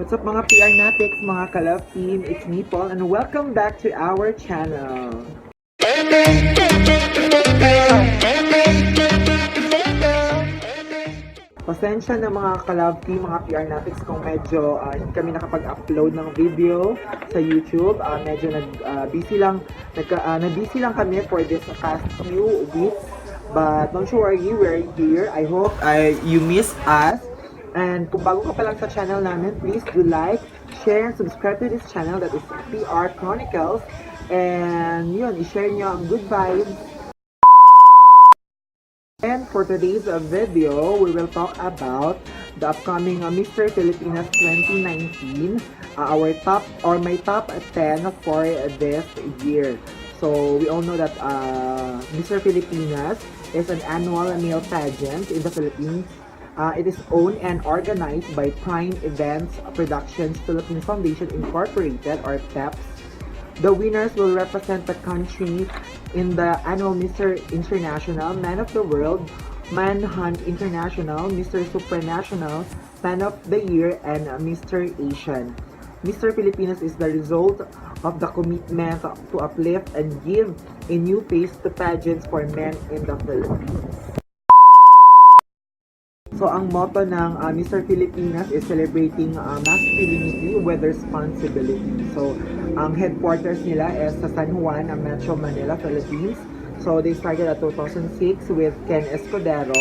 What's up mga PR Natics, mga Kalove team? It's me, Paul, and welcome back to our channel. Pasensya na mga Kalove team, mga PR Natics kung medyo hindi kami nakapag-upload ng video sa YouTube. Medyo busy lang kami for this past few weeks. But don't you worry, we're here. I hope you miss us. And kung bago ka pa lang sa channel namin, please do like, share, and subscribe to this channel that is PR Chronicles. And yun, i-share nyo ang good vibes. And for today's video, we will talk about the upcoming Mister Filipinas 2019. My top 10 for this year. So we all know that Mister Filipinas is an annual male pageant in the Philippines. It is owned and organized by Prime Events Productions Philippine Foundation Incorporated, or PEPS. The winners will represent the country in the annual Mr. International, Man of the World, Manhunt International, Mr. Supranational, Man of the Year, and Mr. Asian. Mr. Filipinas is the result of the commitment to uplift and give a new face to pageants for men in the Philippines. So, ang motto ng Mr. Filipinas is celebrating masculinity with responsibility. So, ang headquarters nila is sa San Juan, Metro Manila, Philippines. So, they started at 2006 with Ken Escudero,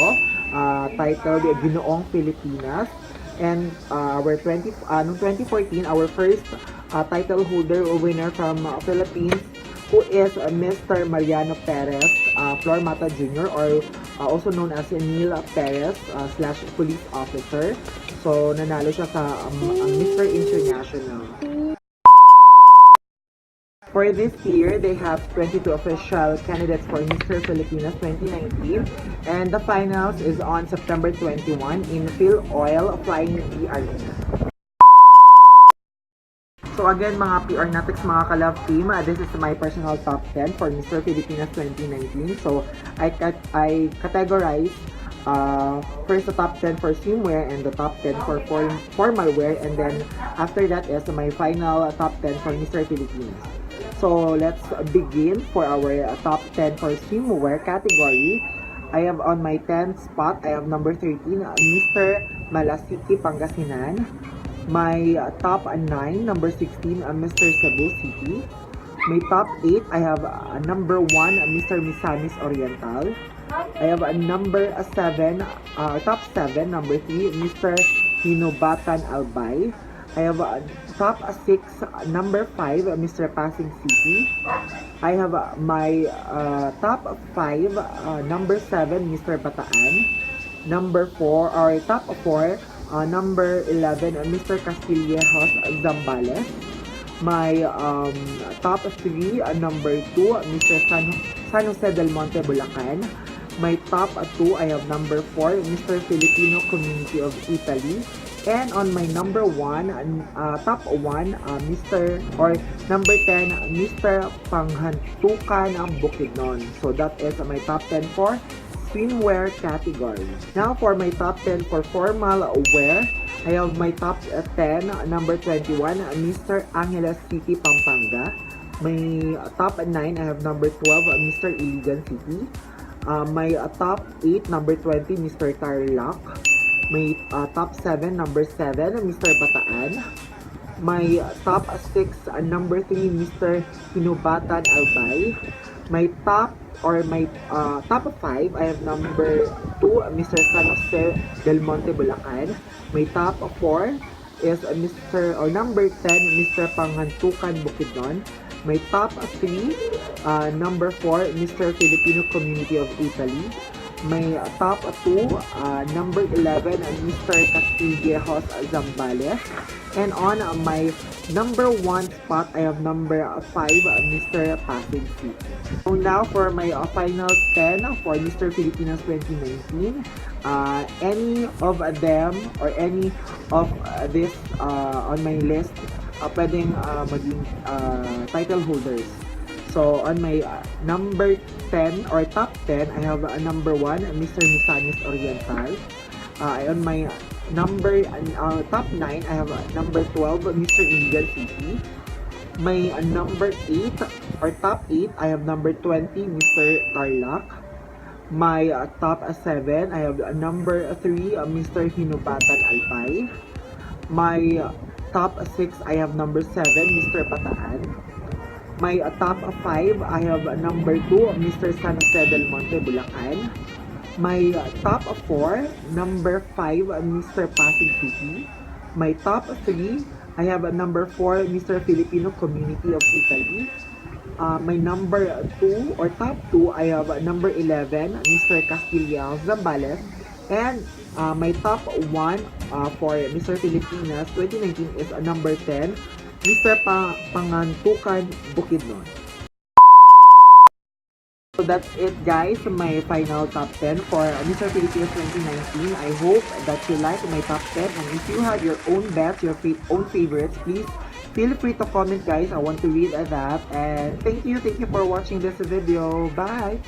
titled Ginoong Pilipinas. And noong 2014, our first title holder or winner from Philippines, who is Mr. Mariano Perez Flor Mata Jr., or also known as Neil Perez / police officer. So, nanalo siya sa Mr. International. For this year, they have 22 official candidates for Mr. Filipinas 2019, and the finals is on September 21 in Phil Oil Flying V Arena. So again, mga PR Natics, mga Kalove team, this is my personal top 10 for Mr. Filipinas 2019. So I categorize first the top 10 for swimwear and the top 10 for formal wear, and then after that is my final top 10 for Mr. Filipinas. So let's begin for our top 10 for swimwear category. I have on my 10th spot, I have number 13, Mr. Malasiki, Pangasinan. My top 9, number 16, Mr. Cebu City. My top 8, I have number 1, Mr. Misamis Oriental. I have number 7, top 7, number 3, Mr. Hinobatan Albay. I have top 6, number 5, Mr. Pasig City. I have my top 5, number 7, Mr. Bataan. Number 4, or top 4, number 11, Mr. Castillejos Zambales. My top 3, number 2, Mr. San Jose del Monte, Bulacan. My top 2, I have number 4, Mr. Filipino Community of Italy. And on my number 1, top 1, number 10, Mr. Panghantukan Bukidnon. So that is my top 10 for swimwear category. Now for my top 10 for formal wear, I have my top 10, number 21, Mr. Angeles City, Pampanga. My top 9, I have number 12, Mr. Iligan City. My top 8, number 20, Mr. Tarlac. My top 7, number 7, Mr. Bataan. My top 6, number 3, Mr. Hinubatan Albay. My top 5, I have number 2, Mr. San Jose del Monte, Bulacan. My top 4 is number 10, Mr. Panghantukan Bukidnon. My top 3, number 4, Mr. Filipino Community of Italy. My top 2, number 11, Mr. Castillejos Zambales. And on my number 1 spot, I have number 5, Mr. Pasig City. So now for my final 10 for Mr. Filipinas 2019. Any of them or any of this on my list, pwedeng maging title holders. So on my number 10 or top 10, I have number 1, Mr. Misamis Oriental. On my Top 9, I have number 12, Mr. Indian City. My number 8 or top 8, I have number 20, Mr. Tarlac. My top 7, I have number 3, Mr. Hinubatan Alpay. My top 6, I have number 7, Mr. Bataan. My top 5, I have number 2, Mr. San Jose del Monte, Bulacan. My top 4, number 5, Mr. Pasig City. My top 3, I have number 4, Mr. Filipino Community of Italy. My number 2 or top 2, I have number 11, Mr. Castilla Zambales. And my top 1 for Mister Filipinas 2019 is number 10, Mr. Pangantukan Bukidnon. So that's it guys, my final top 10 for Mister Filipinas 2019. I hope that you like my top 10, and if you have your own bets, your own favorites, please feel free to comment guys. I want to read that. And thank you for watching this video. Bye!